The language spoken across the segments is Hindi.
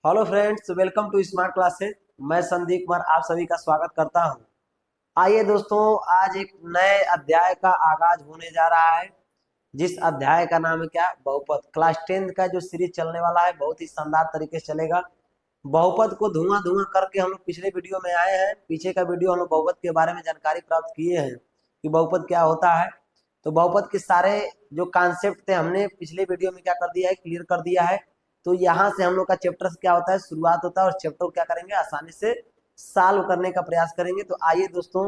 Hello friends, welcome to smart classes. मैं संदीप कुमार आप सभी का स्वागत करता हूं। आइए दोस्तों, आज एक नए अध्याय का आगाज होने जा रहा है। जिस अध्याय का नाम है क्या, बहुपद। क्लास 10 का जो सीरीज चलने वाला है बहुत ही शानदार तरीके से चलेगा। बहुपद को धुआं धुआं करके हम लोग पिछले वीडियो में आए हैं। पीछे का वीडियो हम लोग बहुपद के बारे में जानकारी प्राप्त किए हैं कि बहुपद क्या होता है। तो बहुपद के सारे जो कॉन्सेप्ट थे हमने पिछले वीडियो में क्या कर दिया है, क्लियर कर दिया है। तो यहाँ से हम लोग का चैप्टर क्या होता है, शुरुआत होता है, और चैप्टर को क्या करेंगे, आसानी से सॉल्व करने का प्रयास करेंगे। तो आइए दोस्तों,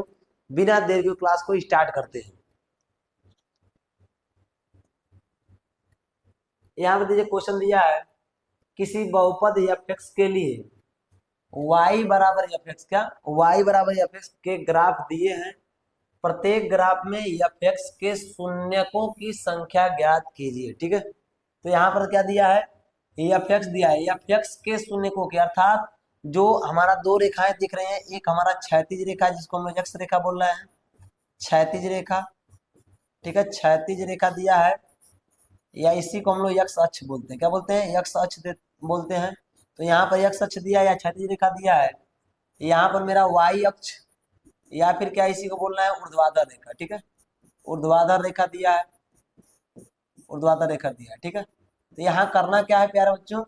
बिना देर के क्लास को स्टार्ट करते हैं। यहाँ पर देखिए क्वेश्चन दिया है, किसी बहुपद एफ एक्स के लिए y बराबर एफ एक्स, क्या y बराबर एफ एक्स के ग्राफ दिए हैं। प्रत्येक ग्राफ में एफ एक्स के शून्यकों की संख्या ज्ञात कीजिए। ठीक है, तो यहाँ पर क्या दिया है, एफ एक्स दिया है। एफ एक्स के शून्यकों के अर्थात जो हमारा दो रेखाएं दिख रहे हैं, एक हमारा क्षैतिज रेखा जिसको हम लोग एक्स रेखा बोल रहे हैं, क्षैतिज रेखा। ठीक है, क्षैतिज रेखा दिया है, या इसी को हम लोग यक्ष अक्ष बोलते हैं। क्या बोलते हैं, यक्ष अक्ष बोलते हैं। तो यहाँ पर यक्ष अक्ष दिया या क्षैतिज रेखा दिया है। यहाँ पर मेरा वाई अक्ष, या फिर क्या इसी को बोलना है, ऊर्ध्वाधर रेखा। ठीक है, ऊर्ध्वाधर रेखा दिया है, ऊर्ध्वाधर रेखा दिया है। ठीक है, तो यहाँ करना क्या है प्यारे बच्चों,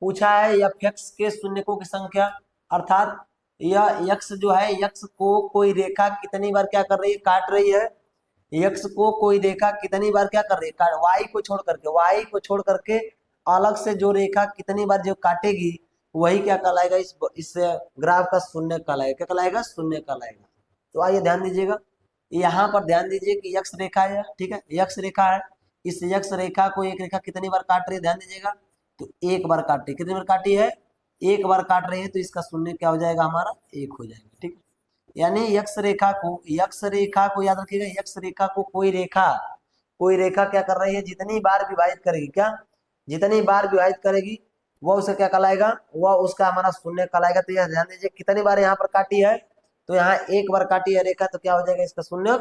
पूछा है एफ एक्स के शून्यकों की संख्या। अर्थात यह यक्ष जो है, यक्ष को कोई रेखा कितनी बार क्या कर रही है, काट रही है। यक्ष को कोई रेखा कितनी बार क्या कर रही है, वाई को छोड़ करके, वाई को छोड़ करके अलग से जो रेखा कितनी बार जो काटेगी वही क्या कहलाएगा, इस ग्राफ का शून्य कहलाएगा। क्या कहलाएगा, शून्य कहलाएगा। तो आइए ध्यान दीजिएगा, यहाँ पर ध्यान दीजिए कि यक्ष रेखा है। ठीक है, यक्ष रेखा है। इस यक्ष रेखा को एक रेखा कितनी बार काट रही है, ध्यान दीजिएगा। तो एक बार काटी, कितनी बार काटी है, एक बार काट रही है। तो इसका शून्य क्या हो जाएगा, हमारा एक हो जाएगा। ठीक है, यानी यक्ष रेखा को याद रखिएगा, यक्ष रेखा को कोई रेखा क्या कर रही है, जितनी बार विभाजित करेगी, क्या जितनी बार विभाजित करेगी वह उसे क्या कहलाएगा, वह उसका हमारा शून्य कहलाएगा। तो यह ध्यान दीजिए कितनी बार यहाँ पर काटी है, तो यहाँ एक बार काटी है रेखा, तो क्या हो जाएगा, इसका शून्य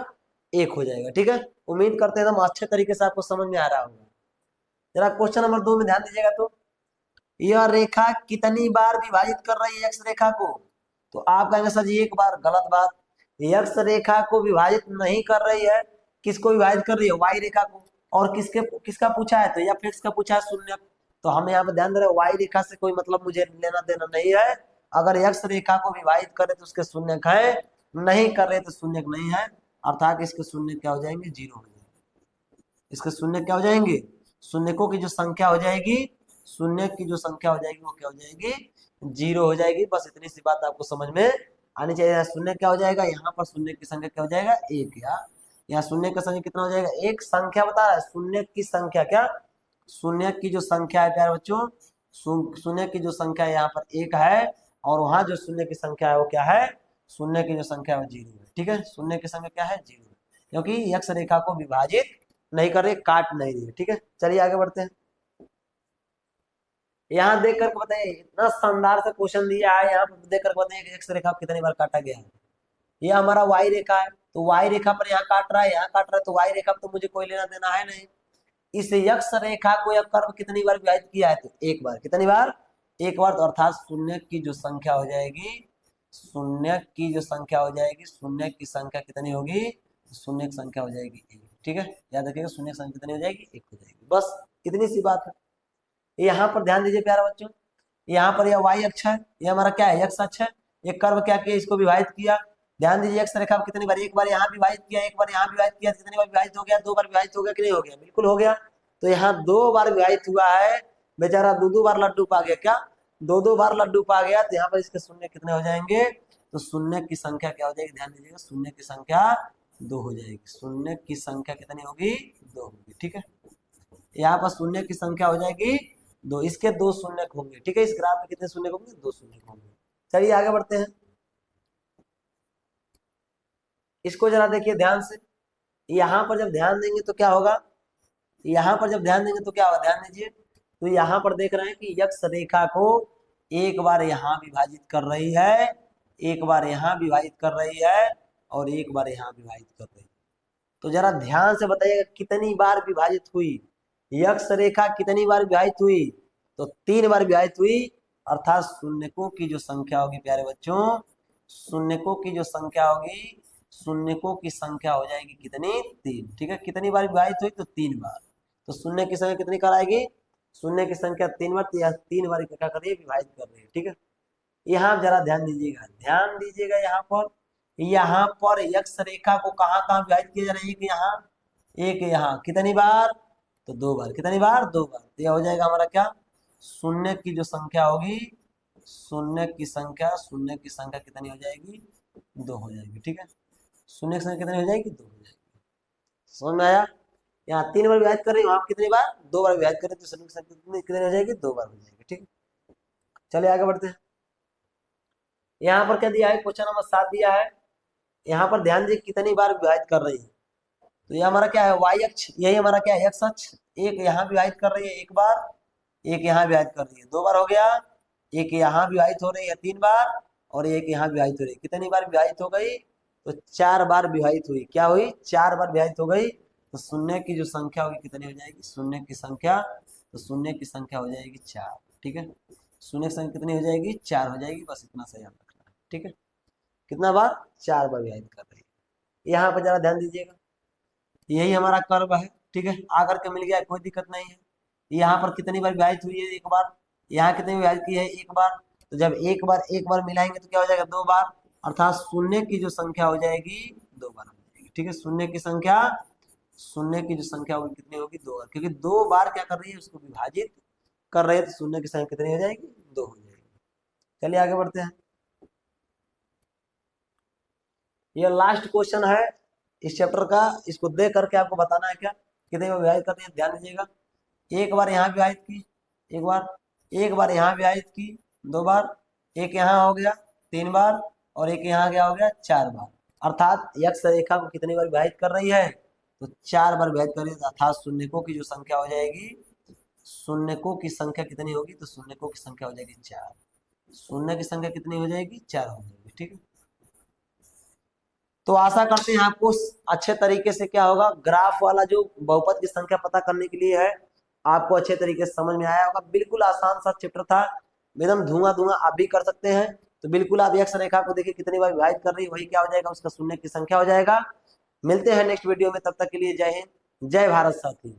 एक हो जाएगा। ठीक है, उम्मीद करते हैं एकदम अच्छे तरीके से आपको समझ में आ रहा होगा। जरा क्वेश्चन नंबर 2 में ध्यान दीजिएगा। तो यह रेखा कितनी बार विभाजित कर रही है एक्स रेखा को, तो आप कहेंगे सर जी एक बार, गलत बात। एक्स रेखा को विभाजित नहीं कर रही है, किसको विभाजित कर रही है, वाई रेखा को। और किसका पूछा है, तो एफ एक्स का पूछा है, शून्य। तो हमें यहाँ पे ध्यान दे रहे, वाई रेखा से कोई मतलब मुझे लेना देना नहीं है। अगर एक्स रेखा को विभाजित करे तो उसके शून्य है, नहीं कर रहे तो शून्य नहीं है। अर्थात इसके शून्य क्या हो जाएंगे, जीरो हो जाएंगे। इसके शून्य क्या हो जाएंगे, शून्यकों की जो संख्या हो जाएगी, शून्य की जो संख्या हो जाएगी वो क्या हो जाएगी, जीरो हो जाएगी। बस इतनी सी बात आपको समझ में आनी चाहिए। शून्य क्या हो जाएगा, यहाँ पर शून्य की संख्या क्या हो जाएगा, एक। या यहाँ शून्य का संख्या कितना हो जाएगा, एक। संख्या बता रहा है, शून्य की संख्या, क्या शून्य की जो संख्या है प्यारे बच्चों, शून्य की जो संख्या यहाँ पर एक है, और वहां जो शून्य की संख्या है वो क्या है, शून्य की जो संख्या है वो जीरो है। ठीक है, शून्य की संख्या क्या है, जीरो है, क्योंकि यक्ष रेखा को विभाजित नहीं कर रही, काट नहीं रही है। ठीक है, चलिए आगे बढ़ते हैं। यहाँ देख करके बताइए, इतना शानदार से क्वेश्चन दिया है, यहाँ पर देख करके बताइए कि एक्स रेखा को कितनी बार काटा गया है। ये हमारा वाई रेखा है, तो वाई रेखा पर यहाँ काट रहा है, यहाँ काट रहा है, तो वाई रेखा पर तो मुझे कोई लेना देना है नहीं। इस यक्ष रेखा को यह कर्व कितनी बार विभाजित किया है, तो एक बार। कितनी बार, एक बार। तो अर्थात शून्य की जो संख्या हो जाएगी, शून्य की जो संख्या हो जाएगी, शून्य की संख्या कितनी होगी, शून्य की संख्या हो जाएगी एक। ठीक है, याद रखिएगा, शून्य की संख्या कितनी हो जाएगी, एक हो जाएगी। बस इतनी सी बात है। यहाँ पर ध्यान दीजिए प्यारे बच्चों, यहाँ पर यह वाई अक्ष है, ये हमारा क्या है, एक्स अक्ष है। ये कर्व क्या किया, इसको विभाजित किया। ध्यान दीजिए, एक्स रेखा कितनी बार, एक बार यहाँ विभाजित किया, एक बार यहाँ विभाजित किया, कितनी बार विभाजित हो गया, दो बार विभाजित हो गया कि नहीं हो गया, बिल्कुल हो गया। तो यहाँ दो बार विभाजित हुआ है, बेचारा दो दो बार लड्डू पा गया, क्या दो दो बार लड्डू पा गया। तो यहाँ पर इसके शून्य कितने हो जाएंगे, तो शून्य की संख्या क्या हो जाएगी, ध्यान दीजिएगा, शून्य की संख्या दो हो जाएगी। शून्य की संख्या कितनी होगी, दो होगी। ठीक है, यहाँ पर शून्य की संख्या हो जाएगी दो, इसके दो शून्य होंगे। ठीक है, इस ग्राफ में कितने शून्य होंगे, दो शून्य होंगे। चलिए आगे बढ़ते हैं। इसको जरा देखिए ध्यान से, यहाँ पर जब ध्यान देंगे तो क्या होगा, यहाँ पर जब ध्यान देंगे तो क्या होगा, ध्यान दीजिए। तो यहाँ पर देख रहे हैं कि यक्ष रेखा को एक बार यहाँ विभाजित कर रही है, एक बार यहाँ विभाजित कर रही है, और एक बार यहाँ विभाजित कर रही है। तो जरा ध्यान से बताइएगा कितनी बार विभाजित हुई, यक्ष रेखा कितनी बार विभाजित हुई, तो तीन बार विभाजित हुई। अर्थात शून्यकों की जो संख्या होगी प्यारे बच्चों, शून्यकों की जो संख्या होगी, शून्यकों की संख्या हो जाएगी कितनी, 3। ठीक है, कितनी बार विभाजित हुई, तो 3 बार। तो शून्य की संख्या कितनी कराएगी, शून्य की संख्या 3 बार, तो यह 3 बार क्या कर रही है, विभाजित कर रही है। ठीक है, यहाँ जरा ध्यान दीजिएगा, ध्यान दीजिएगा। यहाँ पर यक्ष रेखा को कहाँ कहाँ विभाजित किया जा रहा है, एक यहाँ, एक यहाँ, कितनी बार, तो 2 बार। कितनी बार, 2 बार। तो यह हो जाएगा हमारा क्या, शून्य की जो संख्या होगी, शून्य की संख्या कितनी हो जाएगी, 2 हो जाएगी। ठीक है, शून्य की संख्या कितनी हो जाएगी, 2 हो जाएगी। समझ में आया, यहाँ 3 बार विभाजित कर रही हूँ, आप कितनी बार, 2 बार विभाजित करें, तो शून्य की संख्या कितनी हो जाएगी, 2 बार हो जाएगी। ठीक है, चलिए आगे बढ़ते हैं। यहाँ पर क्या दिया है, क्वेश्चन नंबर 7 दिया है। यहाँ पर ध्यान दीजिए कितनी बार विभाजित कर रही है। तो ये हमारा क्या है, वाई अक्ष, यही हमारा क्या है, एक्स अक्ष। एक यहाँ विभाजित कर रही है 1 बार, एक यहाँ विभाजित कर रही है 2 बार हो गया, एक यहाँ विभाजित हो रही है 3 बार, और एक यहाँ विभाजित हो रही है, कितनी बार विभाजित हो गई, तो 4 बार विभाजित हुई। क्या हुई, 4 बार विभाजित हो गई। तो शून्य की जो संख्या होगी कितनी हो जाएगी, शून्य की संख्या, तो शून्य की संख्या हो जाएगी 4। ठीक है, शून्य की संख्या कितनी हो जाएगी, 4 हो जाएगी। बस इतना सा याद रखना है। ठीक है, कितना बार, 4 बार विभाजित कर रही है। यहाँ पर जरा ध्यान दीजिएगा, यही हमारा कर्व है। ठीक है, आकर के मिल गया, कोई दिक्कत नहीं है। यहाँ पर कितनी बार विभाजित हुई है, 1 बार। यहाँ कितनी विभाजित की है, 1 बार। तो जब एक बार मिलाएंगे तो क्या हो जाएगा, 2 बार। अर्थात शून्य की जो संख्या हो जाएगी, 2 बार हो जाएगी। ठीक है, शून्य की जो संख्या होगी कितनी होगी, 2 बार, क्योंकि 2 बार क्या कर रही है, उसको विभाजित कर रहे हैं, तो शून्य की संख्या कितनी हो जाएगी, 2 हो जाएगी। चलिए आगे बढ़ते हैं। ये लास्ट क्वेश्चन है इस चैप्टर का, इसको देख करके आपको बताना है क्या, कितने बार विभाजित करनी है। ध्यान दीजिएगा, 1 बार यहाँ विभाजित की, 1 बार, 1 बार यहाँ विभाजित की, 2 बार, एक यहाँ हो गया 3 बार, और एक यहाँ क्या हो गया, 4 बार। अर्थात यक्ष रेखा को कितनी बार विभाजित कर रही है, तो 4 बार विभाजित कर रही है। अर्थात शून्यकों की जो संख्या हो जाएगी, शून्यकों की संख्या कितनी होगी, तो शून्यकों की संख्या हो जाएगी 4। शून्य की संख्या कितनी हो जाएगी, 4 हो जाएगी। ठीक है, तो आशा करते हैं आपको अच्छे तरीके से क्या होगा, ग्राफ वाला जो बहुपद की संख्या पता करने के लिए है, आपको अच्छे तरीके से समझ में आया होगा। बिल्कुल आसान सा चैप्टर था, एकदम धुआं आप भी कर सकते हैं। तो बिल्कुल आप यक्ष रेखा को देखिए कितनी बार विभाजित कर रही है, वही क्या हो जाएगा, उसका शून्य की संख्या हो जाएगा। मिलते हैं नेक्स्ट वीडियो में, तब तक के लिए जय हिंद, जय भारत साथी।